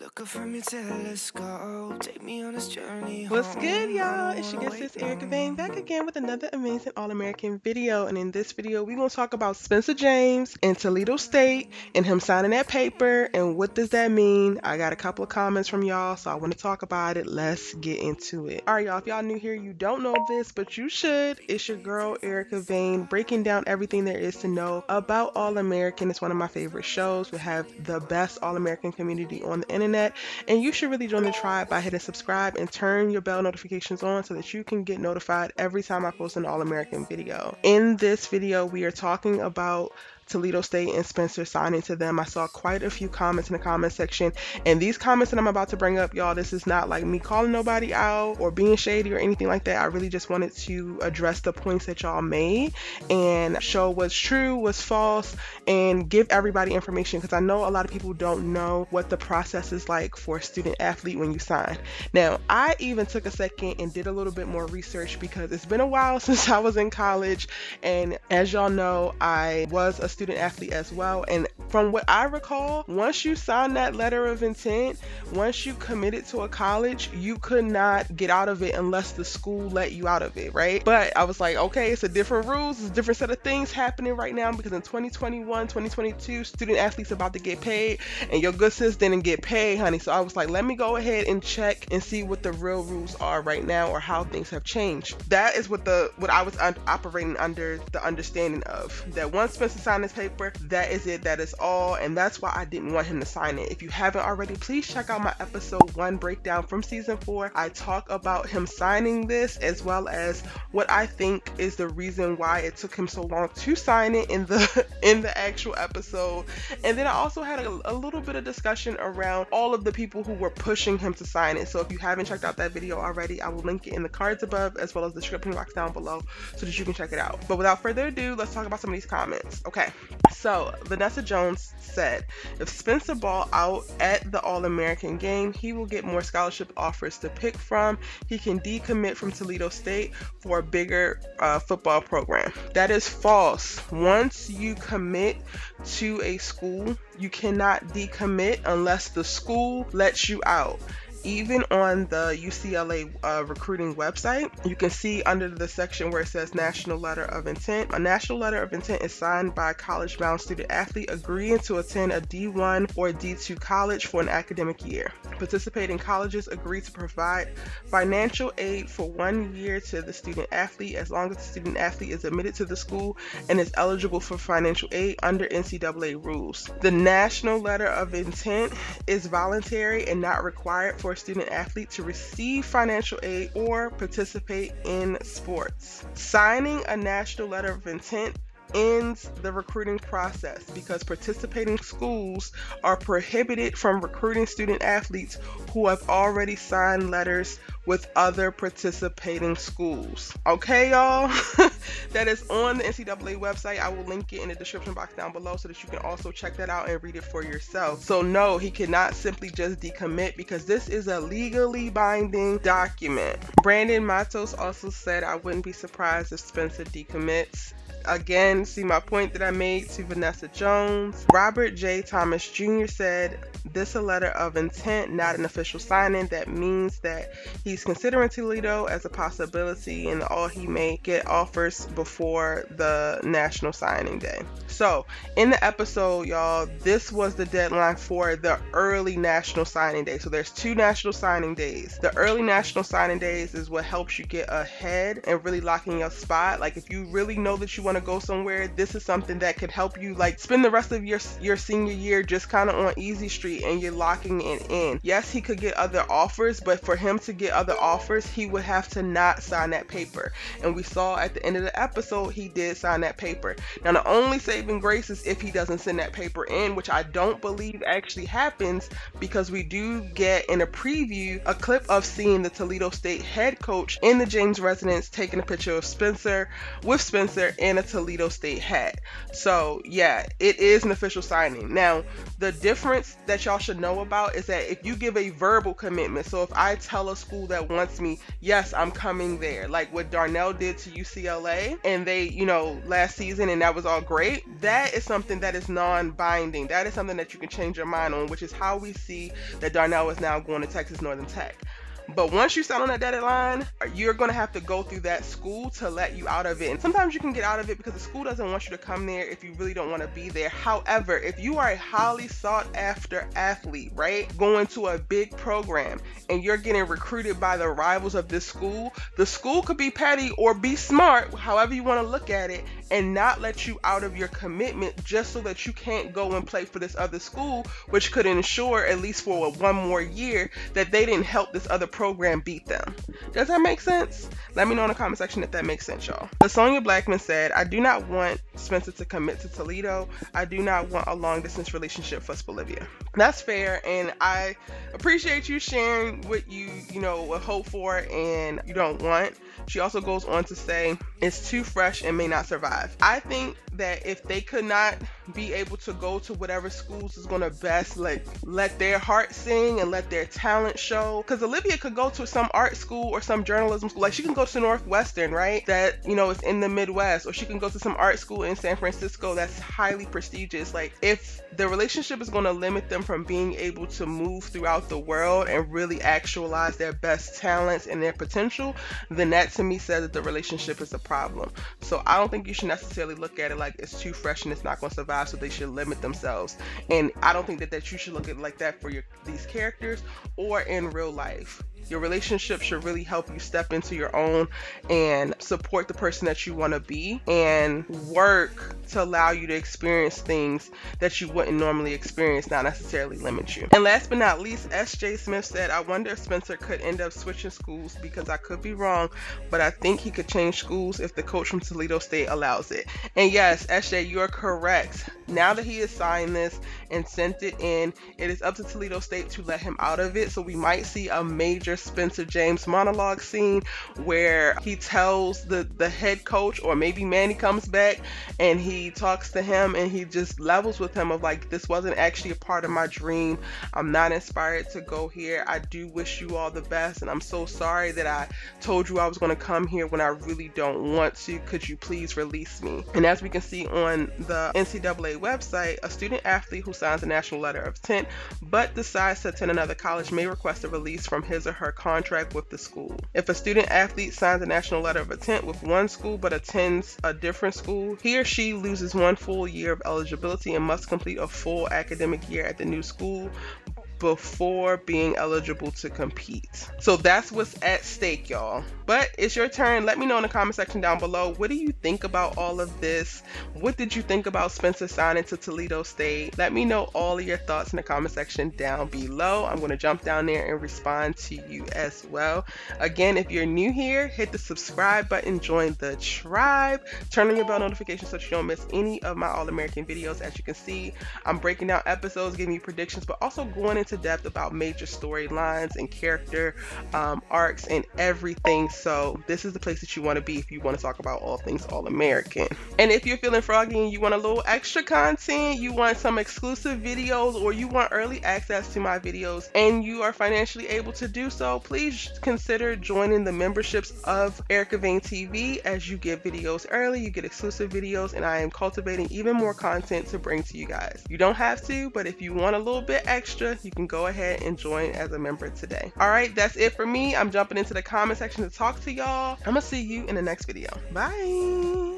Looking for me, let's go. Take me on this journey. What's good, y'all? It's your guest, sis Erica Vane, back again with another amazing All-American video. And in this video, we're going to talk about Spencer James and Toledo State and him signing that paper and what does that mean. I got a couple of comments from y'all, so I want to talk about it. Let's get into it. All right, y'all, if y'all new here, you don't know this, but you should. It's your girl, Erica Vane, breaking down everything there is to know about All-American. It's one of my favorite shows. We have the best All-American community on the internet, and you should really join the tribe by hitting subscribe and turn your bell notifications on so that you can get notified every time I post an All-American video. In this video, we are talking about Toledo State and Spencer signing to them. I saw quite a few comments in the comment section, and these comments that I'm about to bring up, y'all, this is not like me calling nobody out or being shady or anything like that. I really just wanted to address the points that y'all made and show what's true, what's false, and give everybody information, because I know a lot of people don't know what the process is like for a student athlete when you sign. Now, I even took a second and did a little bit more research because it's been a while since I was in college, and as y'all know, I was a student athlete as well, and from what I recall, once you sign that letter of intent, once you committed to a college, you could not get out of it unless the school let you out of it, right? But I was like, okay, it's a different rules, it's a different set of things happening right now, because in 2021, 2022, student athletes about to get paid, and your good sis didn't get paid, honey. So I was like, let me go ahead and check and see what the real rules are right now, or how things have changed. That is what I was operating under the understanding of, that once Spencer signed his paper, that is it, that is all, and that's why I didn't want him to sign it. If you haven't already, please check out my episode 1 breakdown from season 4. I talk about him signing this, as well as what I think is the reason why it took him so long to sign it in the actual episode. And then I also had a little bit of discussion around all of the people who were pushing him to sign it. So if you haven't checked out that video already, I will link it in the cards above, as well as the description box down below, so that you can check it out. But without further ado, let's talk about some of these comments. Okay, so Vanessa Jones said, if Spencer ball out at the All-American game, he will get more scholarship offers to pick from. He can decommit from Toledo State for a bigger football program. That is false. Once you commit to a school, you cannot decommit unless the school lets you out. Even on the UCLA recruiting website, you can see under the section where it says National Letter of Intent. A National Letter of Intent is signed by a college-bound student athlete agreeing to attend a D1 or D2 college for an academic year. Participating colleges agree to provide financial aid for 1 year to the student athlete, as long as the student athlete is admitted to the school and is eligible for financial aid under NCAA rules. The National Letter of Intent is voluntary and not required for a student athlete to receive financial aid or participate in sports. Signing a National Letter of Intent ends the recruiting process, because participating schools are prohibited from recruiting student athletes who have already signed letters with other participating schools. Okay, y'all? That is on the NCAA website. I will link it in the description box down below so that you can also check that out and read it for yourself. So no, he cannot simply just decommit, because this is a legally binding document. Brandon Matos also said, I wouldn't be surprised if Spencer decommits. Again, see my point that I made to Vanessa Jones. Robert J. Thomas Jr. said, this is a letter of intent, not an official signing. That means that he's considering Toledo as a possibility, and all he may get offers before the national signing day. So in the episode, y'all, this was the deadline for the early national signing day. So there's 2 national signing days. The early national signing days is what helps you get ahead and really locking your spot. Like, if you really know that you want to go somewhere, this is something that could help you, like, spend the rest of your senior year just kind of on easy street, and you're locking it in. Yes, he could get other offers, but for him to get other offers, he would have to not sign that paper. And we saw at the end of the episode, he did sign that paper. Now, the only saving grace is if he doesn't send that paper in, which I don't believe actually happens, because we do get in a preview a clip of seeing the Toledo State head coach in the James residence taking a picture of Spencer with Spencer and a Toledo State hat. So yeah, it is an official signing. Now, the difference that y'all should know about is that if you give a verbal commitment, so if I tell a school that wants me, yes, I'm coming there, like what Darnell did to UCLA, and they, last season, and that was all great, that is something that is non-binding. That is something that you can change your mind on, which is how we see that Darnell is now going to Texas Northern Tech. But once you sign on that dotted line, you're going to have to go through that school to let you out of it. And sometimes you can get out of it because the school doesn't want you to come there if you really don't want to be there. However, if you are a highly sought after athlete, right, going to a big program and you're getting recruited by the rivals of this school, the school could be petty or be smart, however you want to look at it, and not let you out of your commitment just so that you can't go and play for this other school, which could ensure, at least for one more year, that they didn't help this other program beat them. Does that make sense? Let me know in the comment section if that makes sense, y'all. LaSonia Blackman said, I do not want Spencer to commit to Toledo. I do not want a long distance relationship for Olivia. That's fair, and I appreciate you sharing what you would hope for and you don't want. She also goes on to say, it's too fresh and may not survive. I think that if they could not be able to go to whatever schools is going to best let their heart sing and let their talent show, because Olivia could go to some art school or some journalism school, like she can go to Northwestern, right, that is in the Midwest, or she can go to some art school in San Francisco that's highly prestigious. Like, if the relationship is going to limit them from being able to move throughout the world and really actualize their best talents and their potential, then that to me says that the relationship is a problem. So I don't think you should necessarily look at it like it's too fresh and it's not going to survive, so they should limit themselves. And I don't think that you should look at it like that for these characters or in real life. Your relationship should really help you step into your own and support the person that you want to be and work to allow you to experience things that you wouldn't normally experience, not necessarily limit you. And last but not least, S.J. Smith said, I wonder if Spencer could end up switching schools, because I could be wrong, but I think he could change schools if the coach from Toledo State allows it. And yes, S.J., you're correct. Now that he has signed this and sent it in, it is up to Toledo State to let him out of it. So we might see a major Spencer James monologue scene where he tells the head coach, or maybe Manny comes back and he talks to him and he just levels with him of like, this wasn't actually a part of my dream. I'm not inspired to go here. I do wish you all the best, and I'm so sorry that I told you I was going to come here when I really don't want to. Could you please release me? And as we can see on the NCAA website, a student athlete who signs a national letter of intent but decides to attend another college may request a release from his or her contract with the school. If a student athlete signs a national letter of intent with one school but attends a different school, he or she loses one full year of eligibility and must complete a full academic year at the new school before being eligible to compete. So that's what's at stake, y'all. But it's your turn. Let me know in the comment section down below, what do you think about all of this? What did you think about Spencer signing to Toledo State? Let me know all of your thoughts in the comment section down below. I'm going to jump down there and respond to you as well. Again, if you're new here, hit the subscribe button, join the tribe, turn on your bell notifications so that you don't miss any of my All-American videos. As you can see, I'm breaking down episodes, giving you predictions, but also going into depth about major storylines and character arcs and everything. So this is the place that you want to be if you want to talk about all things All-American. And if you're feeling froggy and you want a little extra content, you want some exclusive videos, or you want early access to my videos and you are financially able to do so, please consider joining the memberships of Erica Vane TV. As you get videos early, you get exclusive videos, and I am cultivating even more content to bring to you guys. You don't have to, but if you want a little bit extra, you can go ahead and join as a member today. All right, that's it for me. I'm jumping into the comment section to talk to y'all. I'm gonna see you in the next video. Bye.